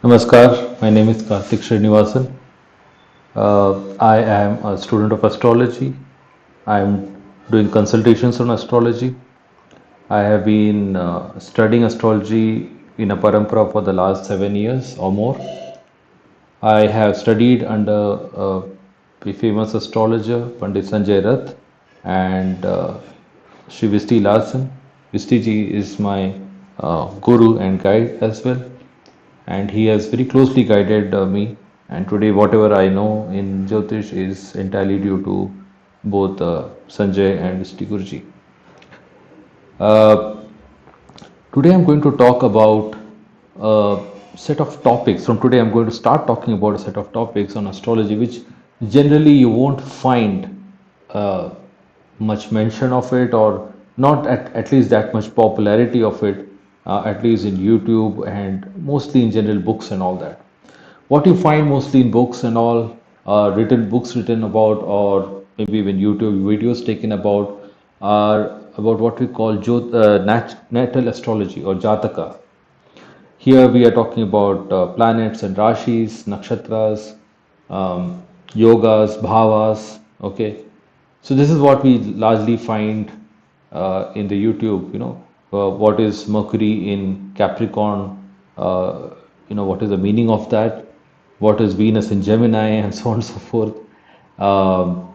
Namaskar, my name is Kartik Srinivasan. I am a student of astrology. I am doing consultations on astrology. I have been studying astrology in a parampara for the last 7 years or more. I have studied under the famous astrologer Pandit Sanjay Rath and Sri Visti Larsen. Visti ji is my guru and guide as well, and he has very closely guided me. And today, whatever I know in Jyotish is entirely due to both Sanjay and Visti Guruji. Uh, Today, I'm going to talk about a set of topics. From today, I'm going to start talking about a set of topics on astrology, which generally you won't find uh, much mention of it, or not at least that much popularity of it, at least in YouTube and mostly in general books and all that. What you find mostly in books and all, written books written about, or maybe even YouTube videos taken about, are about what we call natal astrology or jataka. Here we are talking about planets and rashis, nakshatras, yogas, bhavas. Okay, so this is what we largely find in the YouTube. What is Mercury in Capricorn? What is the meaning of that? What is Venus in Gemini, and so on and so forth. Um,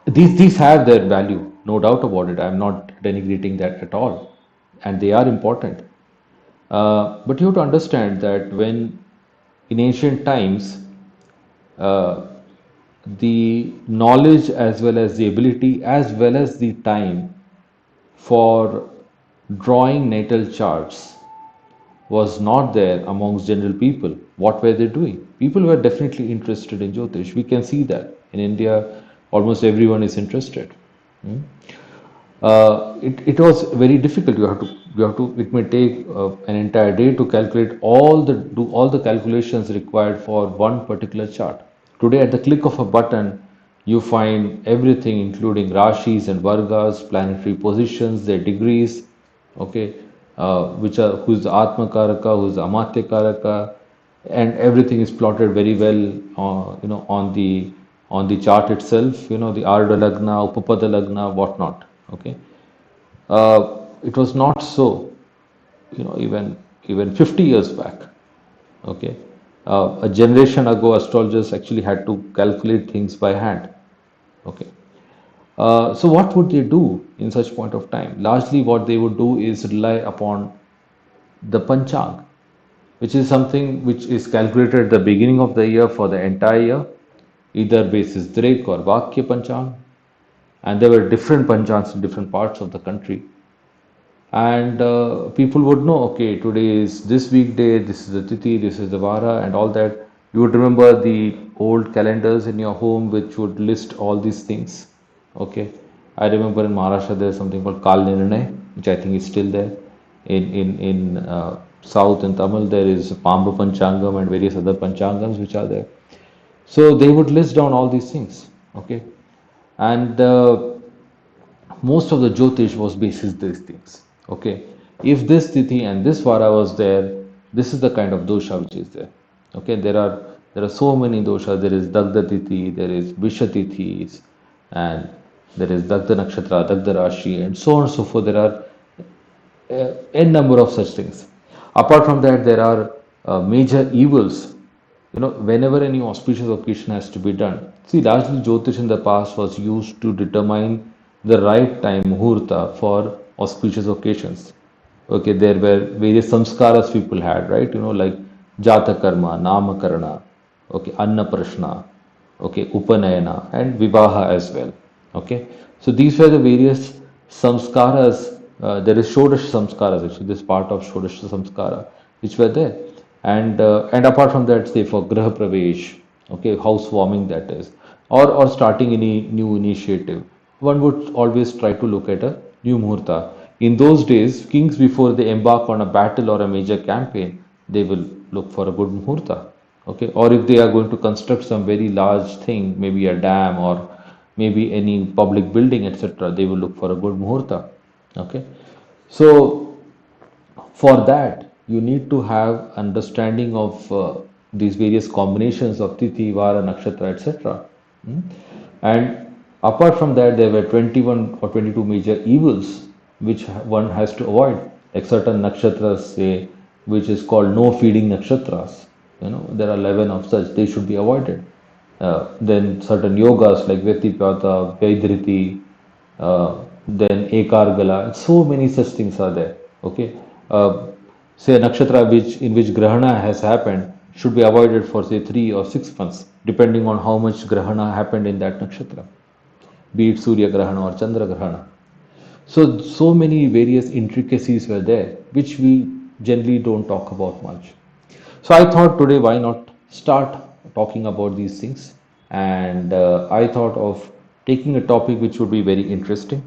these have their value, no doubt about it. I'm not denigrating that at all, and they are important. But you have to understand that when in ancient times, uh, the knowledge as well as the ability as well as the time for drawing natal charts was not there amongst general people. What were they doing? People were definitely interested in Jyotish. We can see that in India, almost everyone is interested. Hmm? It was very difficult. It may take an entire day to calculate do all the calculations required for one particular chart. Today, at the click of a button, you find everything, including rashis and vargas, planetary positions, their degrees, okay, which are who's the atma karaka, who's the amatya karaka, and everything is plotted very well, on the chart itself. The Ardha Lagna, Upapada Lagna, whatnot. Okay, it was not so. Even 50 years back. Okay, a generation ago, astrologers actually had to calculate things by hand. Okay, so what would they do in such point of time? Largely, what they would do is rely upon the panchang, which is something which is calculated at the beginning of the year for the entire year, either basis Drik or Vakya Panchang, and there were different Panchangs in different parts of the country. And people would know, okay, today is this weekday, this is the Tithi, this is the Vara, and all that. You would remember the old calendars in your home which would list all these things. Okay, I remember in Maharashtra there's something called Kal Nirnay, which I think is still there. In South and Tamil there is Pamba Panchangam and various other Panchangams which are there. So they would list down all these things. Okay, and most of the Jyotish was basis these things. Okay, if this Tithi and this Vara was there, this is the kind of dosha which is there. Okay, there are so many doshas. There is Dagda Tithi, there is Visha Tithis, and there is Dagda Nakshatra, Dagda Rashi, and so on and so forth. There are n number of such things. Apart from that, there are major evils. Whenever any auspicious occasion has to be done. See, largely Jyotish in the past was used to determine the right time, Muhurta, for auspicious occasions. Okay, there were various samskaras people had, right? Like Jata Karma, Namakarana, okay, Anna Prashna, okay, Upanayana, and Vivaha as well. Okay, so these were the various samskaras. There is Shodash samskaras, actually, this part of Shodash samskara, which were there. And apart from that, say for Graha Pravesh, okay, housewarming, that is, or starting any new initiative, one would always try to look at a new Muhurta. In those days, kings, before they embark on a battle or a major campaign, they will look for a good Muhurta. Okay, or if they are going to construct some very large thing, maybe a dam or maybe any public building, etc., they will look for a good Muhurta. Okay, so for that, you need to have understanding of these various combinations of Tithi, Vara, Nakshatra, etc. Hmm? And apart from that, there were 21 or 22 major evils which one has to avoid, like certain nakshatras, say, which is called no feeding nakshatras. There are 11 of such, they should be avoided. Then certain yogas like Vyatipata, Vaidriti, then Ekargala, so many such things are there. Okay, say a nakshatra in which grahana has happened should be avoided for say 3 or 6 months, depending on how much grahana happened in that nakshatra, be it Surya grahana or Chandra grahana. So many various intricacies were there, which we generally don't talk about much. So I thought today, why not start talking about these things? And I thought of taking a topic which would be very interesting.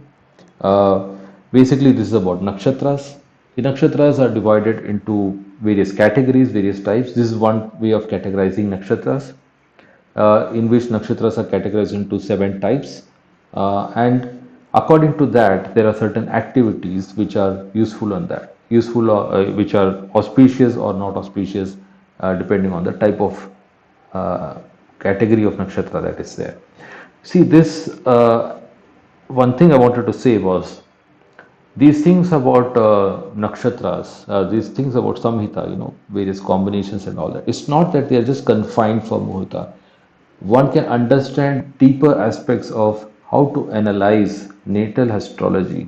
Uh, Basically, this is about nakshatras. The nakshatras are divided into various categories, various types. This is one way of categorizing nakshatras, in which nakshatras are categorized into 7 types. And according to that, there are certain activities which are useful on that, useful which are auspicious or not auspicious, depending on the type of uh, category of nakshatra that is there. See, this one thing I wanted to say was these things about nakshatras, these things about Samhita, various combinations and all that. It's not that they are just confined for Muhurta. One can understand deeper aspects of how to analyze natal astrology,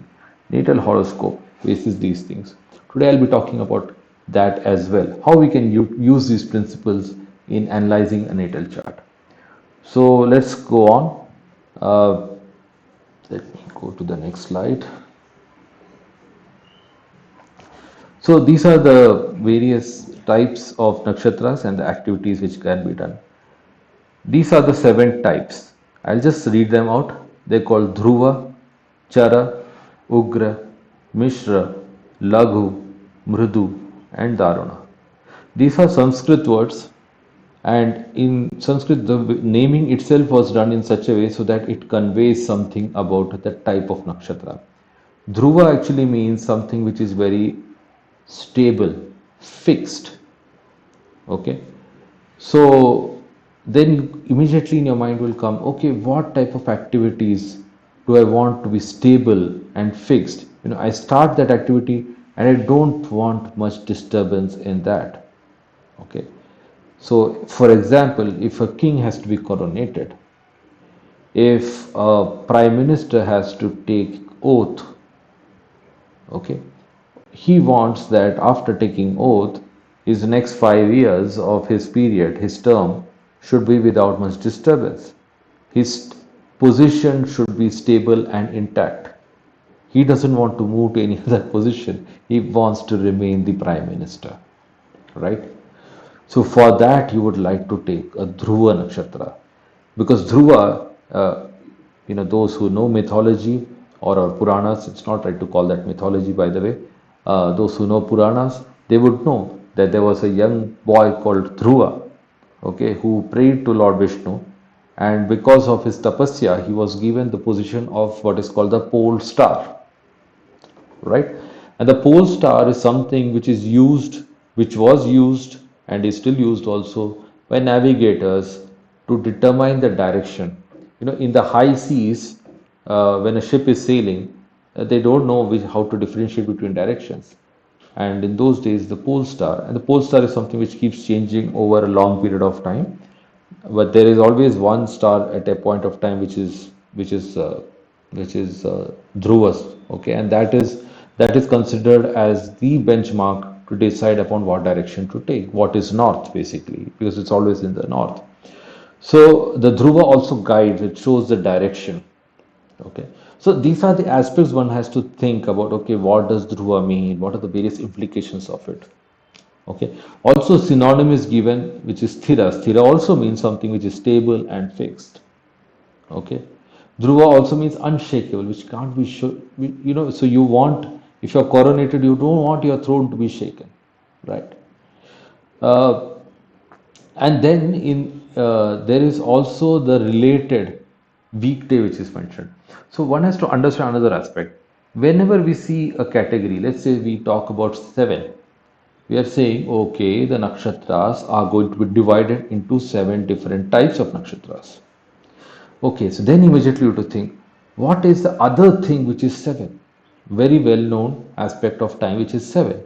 natal horoscope, basis these things. Today I'll be talking about that as well. How we can use these principles in analyzing a natal chart. So let's go on. Uh, Let me go to the next slide. So these are the various types of nakshatras and the activities which can be done. These are the 7 types. I'll just read them out. They're called Dhruva, Chara, Ugra, Mishra, Laghu, Mridu, and Daruna. These are Sanskrit words, and in Sanskrit, the naming itself was done in such a way so that it conveys something about the type of nakshatra. Dhruva actually means something which is very stable, fixed. Okay, so then immediately in your mind will come, okay, what type of activities do I want to be stable and fixed? I start that activity and I don't want much disturbance in that. Okay, so for example, if a king has to be coronated, if a prime minister has to take oath, okay, he wants that after taking oath, his next 5 years of his period, his term, should be without much disturbance. His position should be stable and intact. He doesn't want to move to any other position. He wants to remain the prime minister, right? So for that, you would like to take a Dhruva nakshatra, because Dhruva, those who know mythology or Puranas, it's not right to call that mythology, by the way. Those who know Puranas, they would know that there was a young boy called Dhruva, okay, who prayed to Lord Vishnu, and because of his tapasya, he was given the position of what is called the pole star, right? And the pole star is something which was used and is still used also by navigators to determine the direction. In the high seas, when a ship is sailing, they don't know how to differentiate between directions. And in those days, the pole star is something which keeps changing over a long period of time, but there is always one star at a point of time which is Dhruvas, okay, and that is considered as the benchmark to decide upon what direction to take, what is north basically, because it's always in the north. So the Dhruva also guides, it shows the direction. Okay, so these are the aspects one has to think about. Okay, what does Dhruva mean? What are the various implications of it? Okay, also synonym is given, which is Sthira. Sthira also means something which is stable and fixed. Okay, Dhruva also means unshakable, which can't be so you want, if you're coronated, you don't want your throne to be shaken, right? uh, and then there is also the related weekday which is mentioned. So one has to understand another aspect. Whenever we see a category, let's say we talk about 7, We are saying, okay, the nakshatras are going to be divided into seven different types of nakshatras. Okay, so then immediately you have to think, what is the other thing which is seven? Very well known aspect of time which is seven.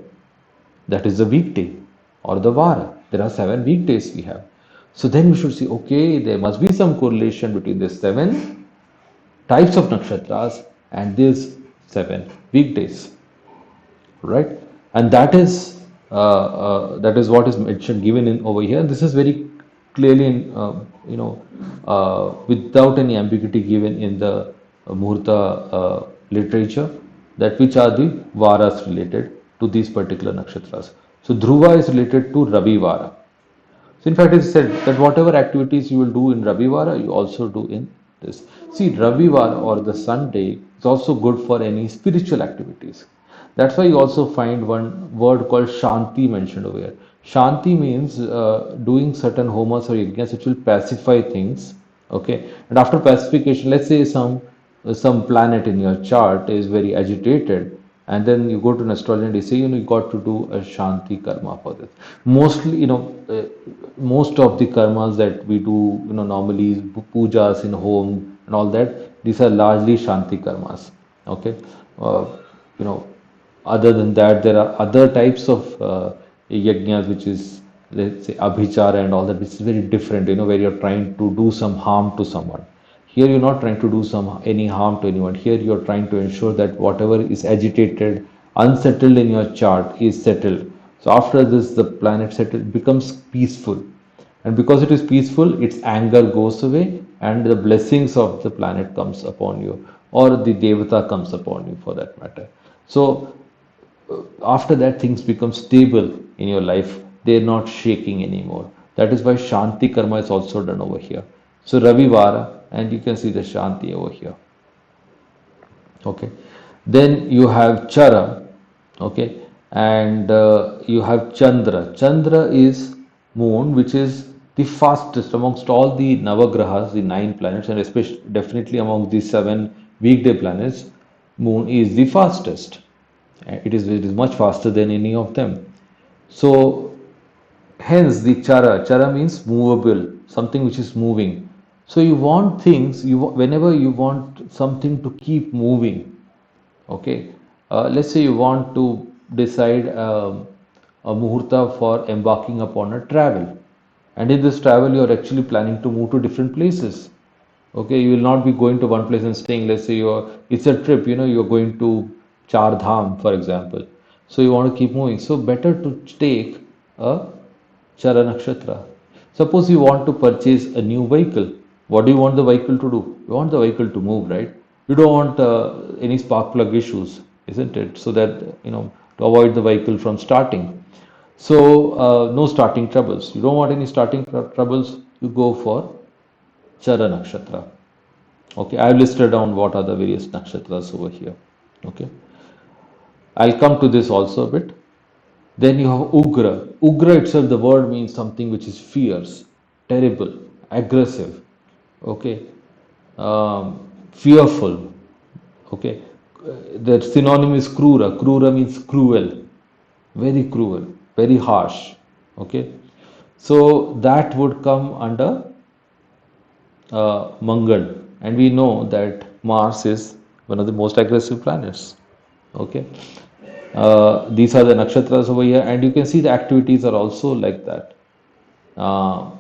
That is the weekday or the vara. There are seven weekdays we have. So then we should see, okay, there must be some correlation between the seven types of nakshatras and these seven weekdays, right? And that is what is mentioned given in over here. This is very clearly in, without any ambiguity given in the muhurta literature, that which are the varas related to these particular nakshatras. So Dhruva is related to Ravi Vara. So in fact, it's said that whatever activities you will do in Ravivara, you also do in this. See, Ravivara or the Sunday is also good for any spiritual activities. That's why you also find one word called Shanti mentioned over here. Shanti means doing certain homas or yajnas which will pacify things. Okay, and after pacification, let's say some planet in your chart is very agitated, and then you go to an astrologer and you say, you got to do a shanti karma for this. Mostly, most of the karmas that we do, normally pujas in home and all that, these are largely shanti karmas. Okay, uh, you know other than that, there are other types of yajnas, which is, let's say, abhichara and all that, which is very different, where you're trying to do some harm to someone. Here you're not trying to do any harm to anyone. Here you're trying to ensure that whatever is agitated, unsettled in your chart is settled. So after this, the planet settled becomes peaceful, and because it is peaceful, its anger goes away, and the blessings of the planet comes upon you, or the devata comes upon you, for that matter. So after that, things become stable in your life. They're not shaking anymore. That is why shanti karma is also done over here. So Ravivara, and you can see the shanti over here. Okay, then you have Chara. Okay, and you have Chandra is moon, which is the fastest amongst all the navagrahas, the nine planets, and especially definitely among the seven weekday planets. Moon is the fastest. It is much faster than any of them. So hence the chara means movable, something which is moving. So you want things, whenever you want something to keep moving. Okay, let's say you want to decide a muhurta for embarking upon a travel, and in this travel you are actually planning to move to different places. Okay, you will not be going to one place and staying. Let's say it's a trip, you're going to Char Dham, for example. So you want to keep moving. So better to take a Chara Nakshatra. Suppose you want to purchase a new vehicle. What do you want the vehicle to do? You want the vehicle to move, right? You don't want any spark plug issues, isn't it? So that, to avoid the vehicle from starting. So, no starting troubles. You don't want any starting troubles, you go for Chara Nakshatra. Okay, I have listed down what are the various nakshatras over here. Okay, I'll come to this also a bit. Then you have Ugra. Ugra itself, the word means something which is fierce, terrible, aggressive. Okay, fearful. Okay, the synonym is Krura. Krura means cruel, very cruel, very harsh. Okay, so that would come under Mangal, and we know that Mars is one of the most aggressive planets. Okay, these are the nakshatras over here, and you can see the activities are also like that. Uh,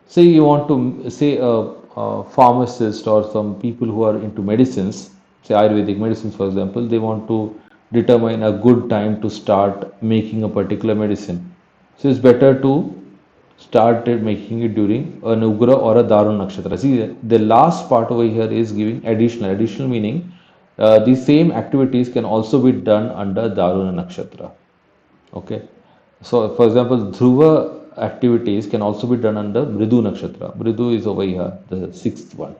Say you want to say a pharmacist or some people who are into medicines, say Ayurvedic medicines, for example, they want to determine a good time to start making a particular medicine. So it's better to start making it during an Ugra or a Darun Nakshatra. See, the last part over here is giving additional. Additional meaning the same activities can also be done under Daruna Nakshatra. Okay. So, for example, Dhruva activities can also be done under Mridu Nakshatra. Mridu is over here, the sixth one.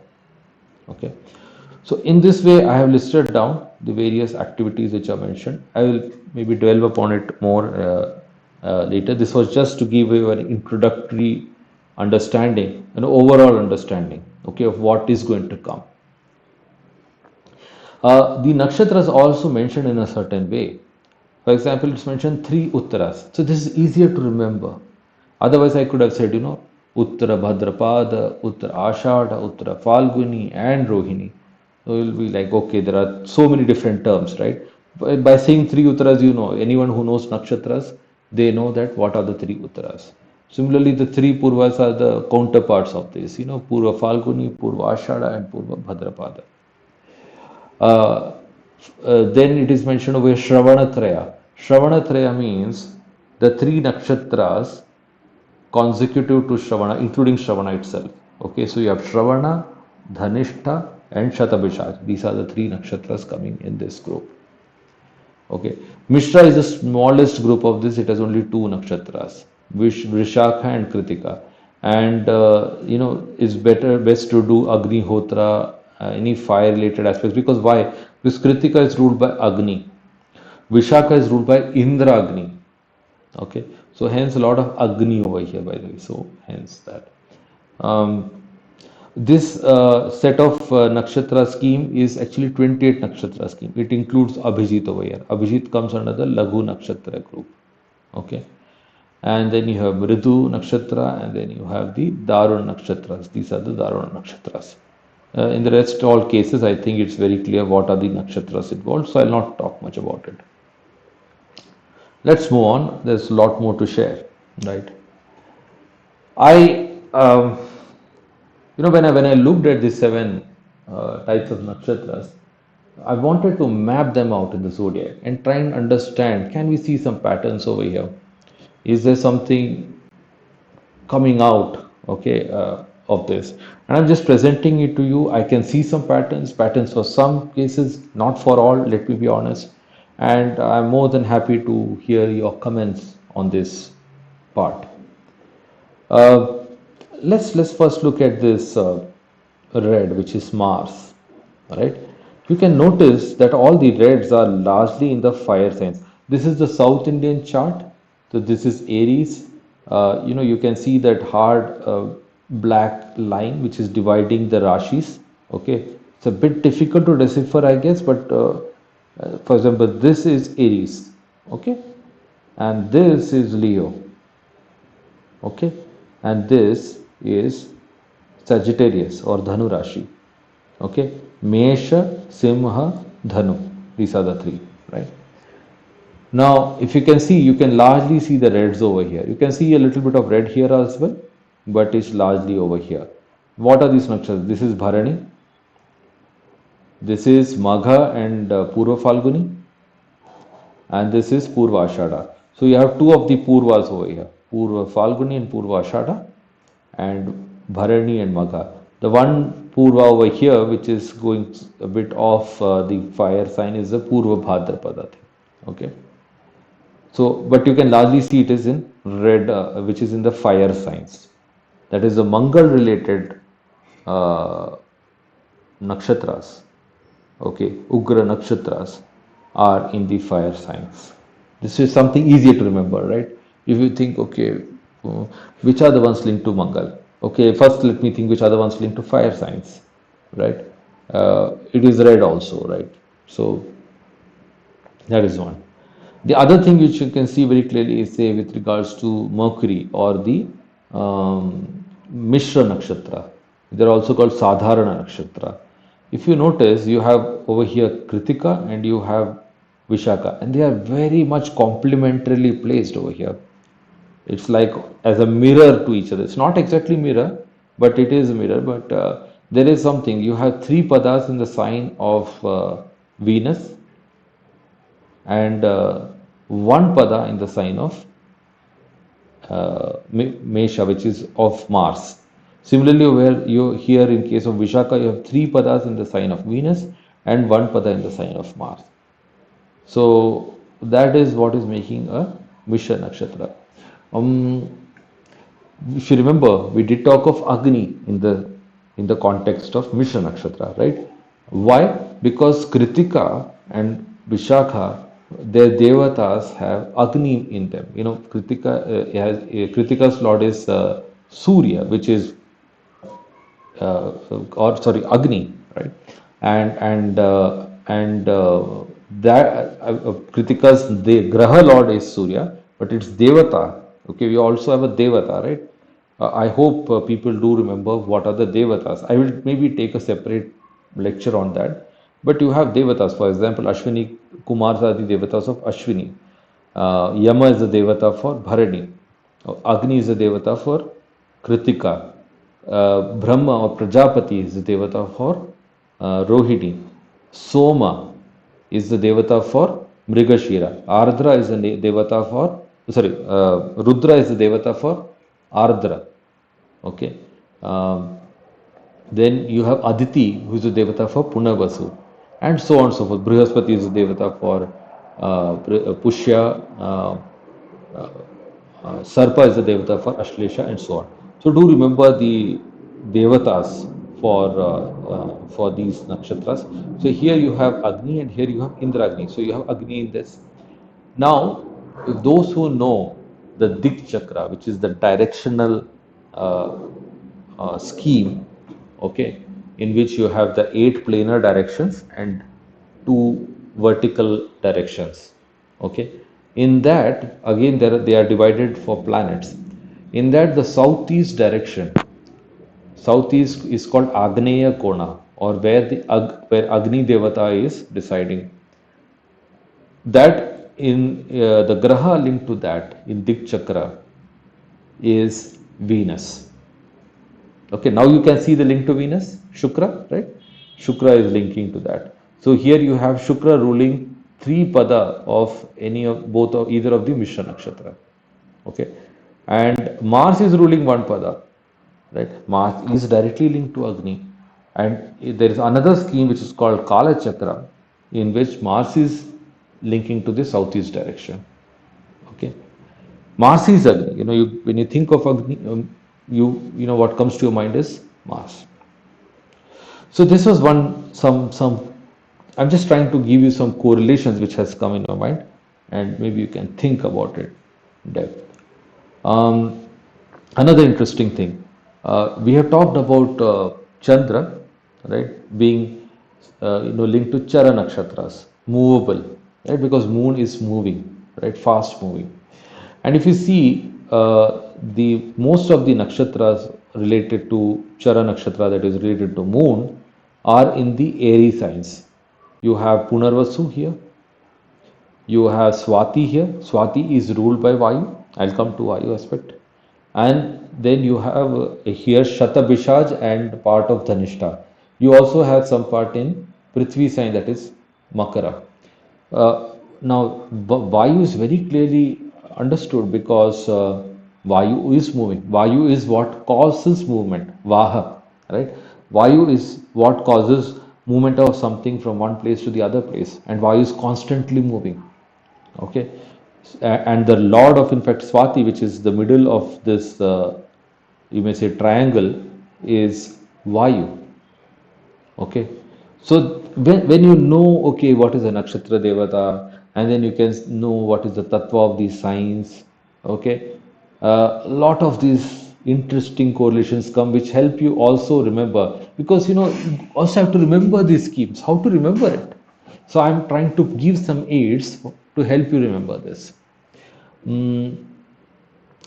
Okay. So, in this way, I have listed down the various activities which are mentioned. I will maybe dwell upon it more later. This was just to give you an introductory understanding, an overall understanding, okay, of what is going to come. The nakshatras also mentioned in a certain way. For example, it's mentioned three Uttaras. So this is easier to remember. Otherwise, I could have said, Uttara Bhadrapada, Uttara Ashada, Uttara Falguni, and Rohini. So you'll be like, okay, there are so many different terms, right? By saying three Uttaras, anyone who knows Nakshatras, they know that what are the three Uttaras. Similarly, the three Purvas are the counterparts of this, Purva Falguni, Purva Ashada, and Purva Bhadrapada. Uh, then it is mentioned over Shravanatraya. Shravanatraya means the three nakshatras consecutive to Shravana, including Shravana itself. Okay, so you have Shravana, Dhanishta, and Shatabhishak. These are the three nakshatras coming in this group. Okay, Mishra is the smallest group of this. It has only two nakshatras, Vrishakha and Kritika, and it's best to do Agnihotra, any fire related aspects, because why? Because Kritika is ruled by Agni, Vishakha is ruled by Indra Agni. Okay, so hence a lot of Agni over here, by the way. So hence that. Um, this set of nakshatra scheme is actually 28 nakshatra scheme. It includes Abhijit over here. Abhijit comes under the Laghu nakshatra group. Okay. And then you have Mridu nakshatra, and then you have the Darun nakshatras. These are the Darun nakshatras. In the rest all cases, I think it's very clear what are the nakshatras involved, so I'll not talk much about it. Let's move on. There's a lot more to share, right? I when I looked at the seven types of nakshatras, I wanted to map them out in the zodiac and try and understand, can we see some patterns over here? Is there something coming out, okay, of this? And I'm just presenting it to you. I can see some patterns for some cases, not for all, let me be honest. And I'm more than happy to hear your comments on this part. Uh, let's first look at this red, which is Mars, right? You can notice that all the reds are largely in the fire signs. This is the South Indian chart. So this is Aries. You can see that hard black line which is dividing the rashis. Okay, it's a bit difficult to decipher, I guess, but for example, this is Aries. Okay, and this is Leo. Okay, and this is Sagittarius or Dhanu Rashi. Okay, Mesha, Simha, Dhanu. These are the three, right? Now, if you can see, you can largely see the reds over here. You can see a little bit of red here as well, but it's largely over here. What are these nakshatras? This is Bharani, this is Magha and Purva Falguni, and this is Purva Ashada. So you have two of the Purvas over here, Purva Falguni and Purva Ashada, and Bharani and Magha. The one Purva over here, which is going a bit off the fire sign, is the Purva Bhadrapada. Okay. So, but you can largely see it is in red, which is in the fire signs. That is the Mangal related uh, nakshatras. Okay, Ugra nakshatras are in the fire signs. This is something easier to remember, right? If you think, okay, which are the ones linked to Mangal? Okay, first let me think which are the ones linked to fire signs, right? It is red also, right? So that is one. The other thing which you can see very clearly is, say, with regards to Mercury or the Mishra Nakshatra. They are also called Sadharana Nakshatra. If you notice, you have over here Kritika and you have Vishaka, and they are very much complementarily placed over here. It's like as a mirror to each other. It's not exactly mirror, but it is a mirror. But there is something. You have three padas in the sign of Venus and one pada in the sign of Mesha, which is of Mars. Similarly, where you here in case of Vishaka, you have three padas in the sign of Venus and one pada in the sign of Mars. So that is what is making a Mishra Nakshatra. If you remember, we did talk of Agni in the context of Mishra Nakshatra, right? Why? Because Kritika and Vishakha, their devatas have Agni in them. Kritika's lord is Surya, which is or sorry, Agni, right? And That Kritika's Graha Lord is Surya, but it's Devata. Okay, we also have a Devata, right? I hope people do remember what are the Devatas. I will maybe take a separate lecture on that. But you have Devatas, for example, Ashwini Kumars are the Devatas of Ashwini. Yama is the Devata for Bharani. Agni is the Devata for Kritika. Brahma or Prajapati is the Devata for Rohini. Soma is the Devata for Mrigashira. Ardra is the Devata for, sorry, Rudra is the Devata for Ardra. Okay. Um, then you have Aditi, who is the Devata for Punavasu, and so on and so forth. Brihaspati is the Devata for Pushya, Sarpa is the Devata for Ashlesha, and so on. So do remember the Devatas for these nakshatras. So here you have Agni and here you have Indragni. So you have Agni in this. Now, those who know the Dik Chakra, which is the directional uh, scheme, okay, in which you have the 8 planar directions and 2 vertical directions, okay. In that, again, they are divided for planets. In that, the southeast direction, southeast is called Agneya Kona, or where where Agni Devata is residing. That in the graha linked to that in Dik Chakra is Venus. Okay, now you can see the link to Venus, Shukra, right? Shukra is linking to that. So here you have Shukra ruling 3 pada of any of both of either of the Mishra Nakshatra. Okay, and Mars is ruling 1 pada, right? Mars is directly linked to Agni, and there is another scheme which is called Kala Chakra, in which Mars is linking to the southeast direction. Okay, Mars is Agni. When you think of Agni, you know what comes to your mind is Mars. So this was some. I'm just trying to give you some correlations which has come in your mind, and maybe you can think about it in depth. Um, Another interesting thing, we have talked about Chandra, right, being linked to Chara nakshatras, movable, right, because moon is moving, right, fast moving. And if you see the most of the nakshatras related to Chara nakshatra, that is related to moon, are in the airy signs. You have Punarvasu here, you have Swati here. Swati is ruled by Vayu. I'll come to Vayu aspect. And then you have here Shatabishaj and part of Dhanishta. You also have some part in Prithvi sign, that is Makara. Now, Vayu is very clearly understood because Vayu is moving. Vayu is what causes movement. Vaha, right? Vayu is what causes movement of something from one place to the other place, and Vayu is constantly moving. Okay, and the lord of, in fact, Swati, which is the middle of this, you may say, triangle, is Vayu. Okay, so when you know, okay, what is a nakshatra devata, and then you can know what is the tattva of these signs. Okay, a lot of these interesting correlations come which help you also remember, because you also have to remember these schemes, how to remember it. So I'm trying to give some aids to help you remember this. Mm,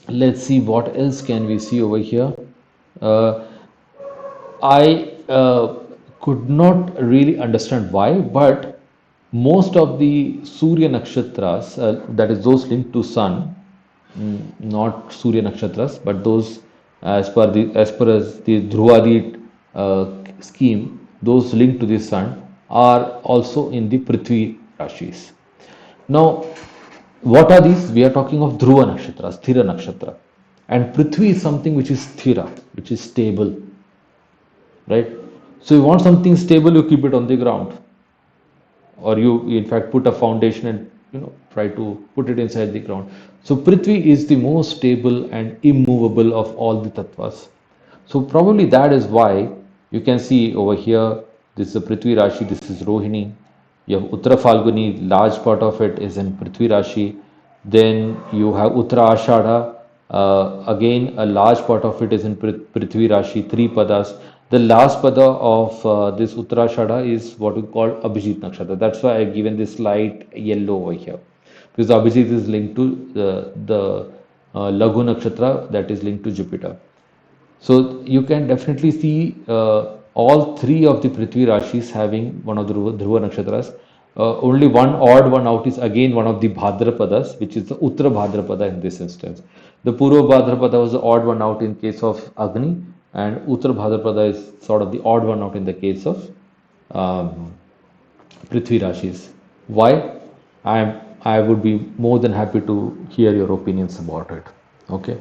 let's see what else can we see over here. Uh, I could not really understand why, but most of the Surya nakshatras, that is those linked to sun, not Surya nakshatras, but those as per as the Dhruvadi scheme, those linked to the sun are also in the Prithvi rashis. Now, what are these? We are talking of Dhruva nakshatra, Sthira nakshatra, and Prithvi is something which is Sthira, which is stable, right? So you want something stable, you keep it on the ground, or you in fact put a foundation and try to put it inside the ground. So Prithvi is the most stable and immovable of all the tattvas. So probably that is why you can see over here, this is the Prithvi Rashi, this is Rohini. You have Uttara Falguni, large part of it is in Prithvi Rashi. Then you have Uttara Ashadha, again a large part of it is in Prithvi Rashi, 3 padas. The last pada of this Uttarashada is what we call Abhijit Nakshatra. That's why I've given this light yellow over here. Because Abhijit is linked to the Laghu Nakshatra, that is linked to Jupiter. So you can definitely see all three of the Prithvi Rashis having one of the Dhruva Nakshatras. Only one odd one out is again one of the Bhadrapadas, which is the Uttara Bhadrapada in this instance. The Purva Bhadrapada was the odd one out in case of Agni, and Uttara Bhadrapada is sort of the odd one out in the case of um, Prithvi Rashis. Why? I would be more than happy to hear your opinions about it. Okay.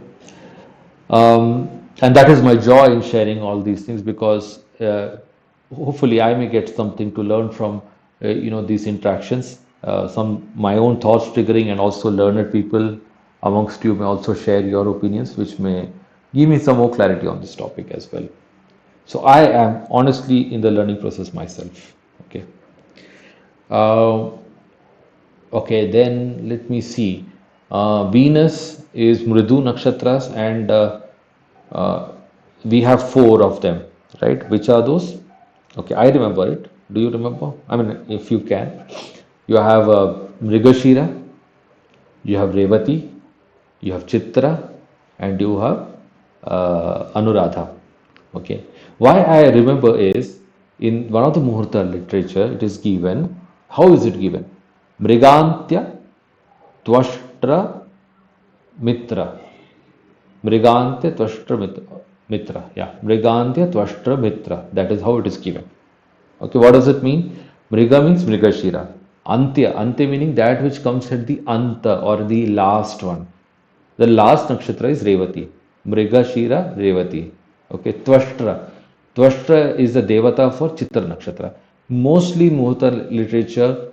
And that is my joy in sharing all these things, because hopefully I may get something to learn from these interactions. Some my own thoughts triggering, and also learned people amongst you may also share your opinions, which may give me some more clarity on this topic as well. So I am honestly in the learning process myself. Okay. Uh, Okay, then let me see. Venus is Mridu Nakshatras, and uh, we have four of them, right? Which are those? Okay, I remember it. Do you remember? I mean, if you can. You have Mrigashira, you have Revati, you have Chitra, and you have Anuradha. Okay. Why I remember is in one of the Muhurta literature, it is given. How is it given? Mrigantya Twashtra Mitra. Mrigantya Twashtra Mitra. Mitra. Yeah. Mrigantya Twashtra Mitra. That is how it is given. Okay. What does it mean? Mriga means Mrigashira. Antya. Antya meaning that which comes at the Anta, or the last one. The last nakshatra is Revati. Mrigashira Revati. Okay. Twashtra. Twashtra is the devata for Chitra nakshatra. Mostly Muhurta literature,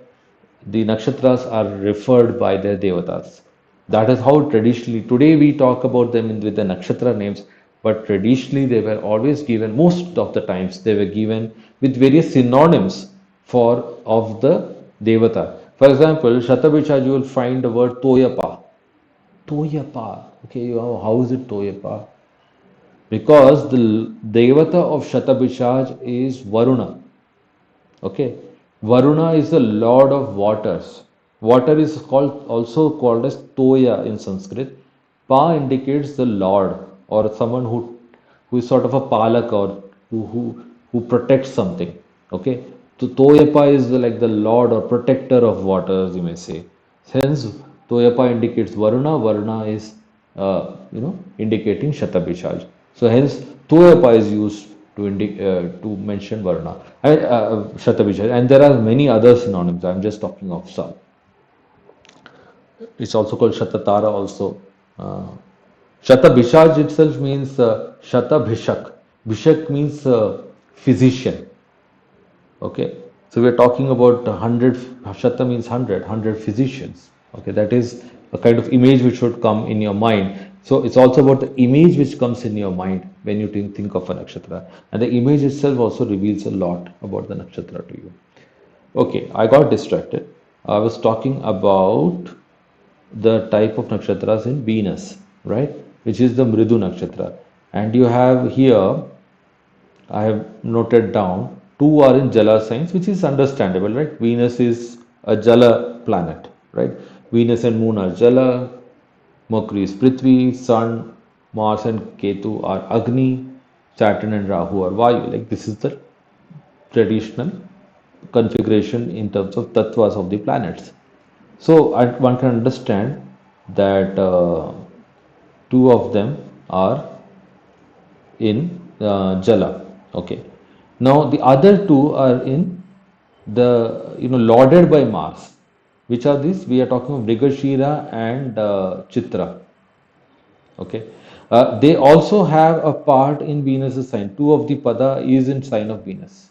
the nakshatras are referred by their devatas. That is how traditionally, today we talk about them with the nakshatra names, but traditionally they were always given, most of the times they were given with various synonyms for of the devata. For example, Shatabishaj, you will find the word Toyapa. Toyapa. Okay, how is it Toyapa? Because the devata of Shatabishaj is Varuna. Okay, Varuna is the lord of waters. Water is called also called as Toya in Sanskrit. Pa indicates the lord, or someone who is sort of a palak, or who protects something. Okay, so Toyapa is like the lord or protector of waters, you may say. Hence, Toyapa indicates Varuna. Varuna is indicating Shatabishaj. So hence Toyapa is used to mention Varna, Shatabishaj, and there are many other synonyms. I'm just talking of some. It's also called Shatatara also. Uh, Shatabishaj itself means Shatabhishak. Bhishak means physician. Okay, so we're talking about 100. Shata means 100 physicians. Okay, that is a kind of image which should come in your mind. So it's also about the image which comes in your mind when you think of a nakshatra, and the image itself also reveals a lot about the nakshatra to you. Okay, I got distracted. I was talking about the type of nakshatras in Venus, right? Which is the Mridu nakshatra, and you have here, I have noted down, two are in Jala signs, which is understandable, right? Venus is a Jala planet, right? Venus and Moon are Jala, Mercury is Prithvi, Sun, Mars and Ketu are Agni, Saturn and Rahu are Vayu. Like this is the traditional configuration in terms of tattvas of the planets. So one can understand that two of them are in Jala. Okay. Now the other two are in the lauded by Mars. Which are these? We are talking of Mrigashira and Chitra. Okay. They also have a part in Venus's sign. Two of the pada is in sign of Venus.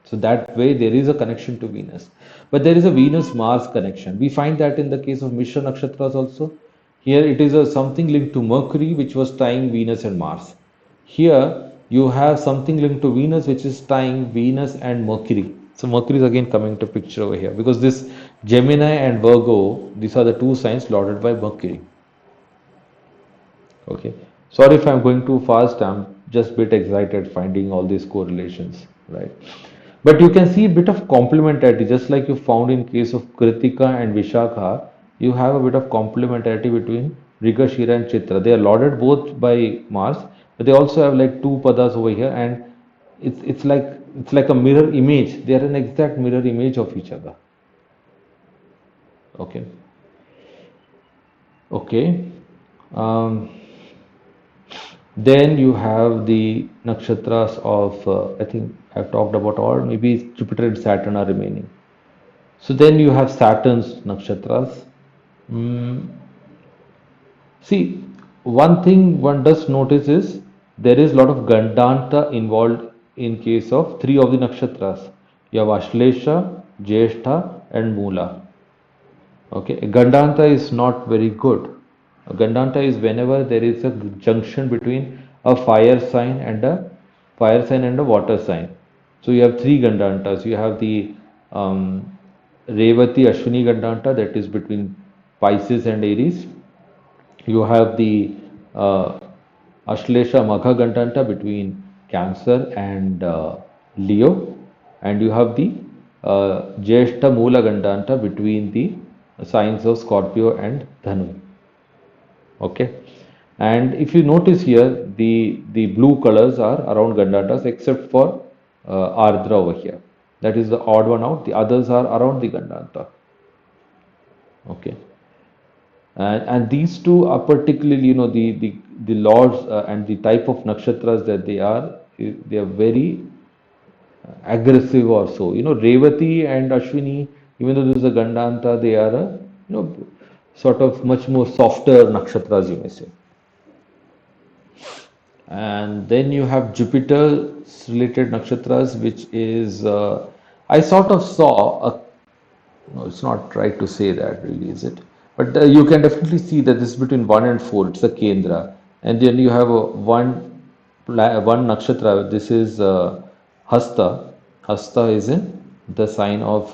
So that way there is a connection to Venus. But there is a Venus-Mars connection. We find that in the case of Mishra Nakshatras also. Here it is something linked to Mercury, which was tying Venus and Mars. Here you have something linked to Venus, which is tying Venus and Mercury. So Mercury is again coming to picture over here, because this Gemini and Virgo, these are the two signs lauded by Mercury. Okay. Sorry if I'm going too fast. I'm just bit excited finding all these correlations, right? But you can see a bit of complementarity, just like you found in case of Kritika and Vishakha. You have a bit of complementarity between Mrigashira and Chitra. They are lauded both by Mars, but they also have like two padas over here, and it's like a mirror image. They are an exact mirror image of each other. Okay. Okay. Um, then you have the nakshatras of, I think I've talked about all, maybe Jupiter and Saturn are remaining. So then you have Saturn's nakshatras. Mm, see, one thing one does notice is there is a lot of Gandanta involved in case of three of the nakshatras. You have Ashlesha, Jyeshtha, and Mula. Okay, Gandanta is not very good. Gandanta is whenever there is a junction between a fire sign and a water sign. So you have three Gandantas. You have the Revati Ashwini Gandanta, that is between Pisces and Aries. You have the Ashlesha Magha Gandanta between Cancer and Leo, and you have the Jyeshta Mula Gandanta between the signs of Scorpio and Dhanu. Okay, and if you notice here, the blue colors are around Gandantas except for Ardra over here. That is the odd one out. The others are around the Gandanta. Okay. And these two are particularly, the lords and the type of nakshatras that they are very aggressive or so. Revati and Ashwini, even though this is a Gandanta, they are sort of much more softer nakshatras, you may say. And then you have Jupiter related nakshatras, which is, I sort of saw a, no, it's not right to say that really, is it? But you can definitely see that this is between 1 and 4, it's a Kendra. And then you have a one nakshatra, this is Hasta. Hasta is in the sign of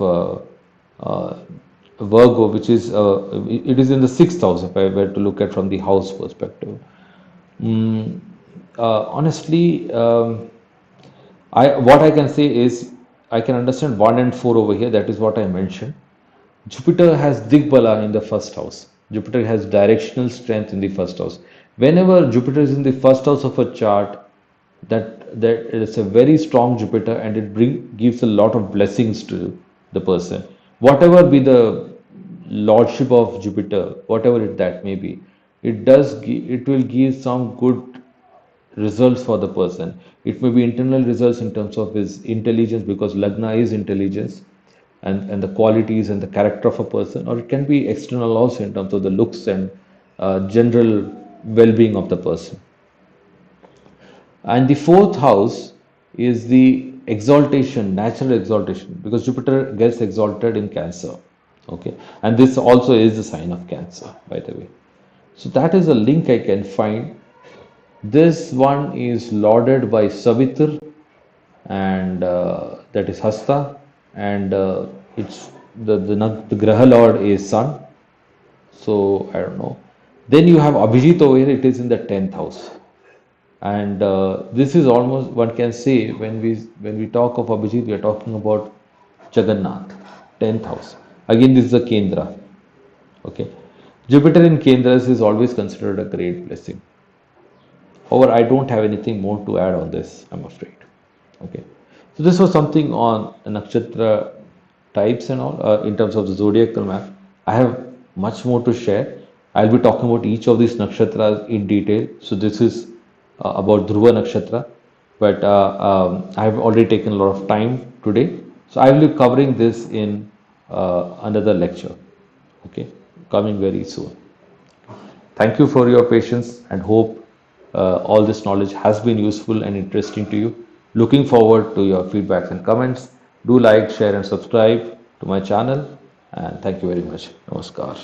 Virgo, which is, it is in the sixth house if I were to look at from the house perspective. Mm, honestly, what I can say is I can understand 1 and 4 over here. That is what I mentioned. Jupiter has Digbala in the first house. Jupiter has directional strength in the first house. Whenever Jupiter is in the first house of a chart, that is a very strong Jupiter, and it gives a lot of blessings to the person. Whatever be the lordship of Jupiter, whatever that may be, it will give some good results for the person. It may be internal results in terms of his intelligence, because Lagna is intelligence, and the qualities and the character of a person, or it can be external also in terms of the looks and general well-being of the person. And the fourth house is the exaltation, natural exaltation, because Jupiter gets exalted in Cancer. Okay, and this also is a sign of Cancer, by the way. So that is a link I can find. This one is lauded by Savitr, and that is Hasta, and it's the Graha Lord is Sun. So I don't know. Then you have Abhijit over here, it is in the 10th house. And this is almost, one can say, when we talk of Abhijit, we are talking about Jagannath, 10th house. Again, this is a Kendra. Okay. Jupiter in Kendras is always considered a great blessing. However, I don't have anything more to add on this, I'm afraid. Okay. So this was something on nakshatra types and all in terms of the zodiacal map. I have much more to share. I'll be talking about each of these nakshatras in detail. So this is about Dhruva nakshatra, but I have already taken a lot of time today. So I will be covering this in another lecture. Okay, coming very soon. Thank you for your patience, and hope all this knowledge has been useful and interesting to you. Looking forward to your feedbacks and comments. Do like, share, and subscribe to my channel. And thank you very much. Namaskar.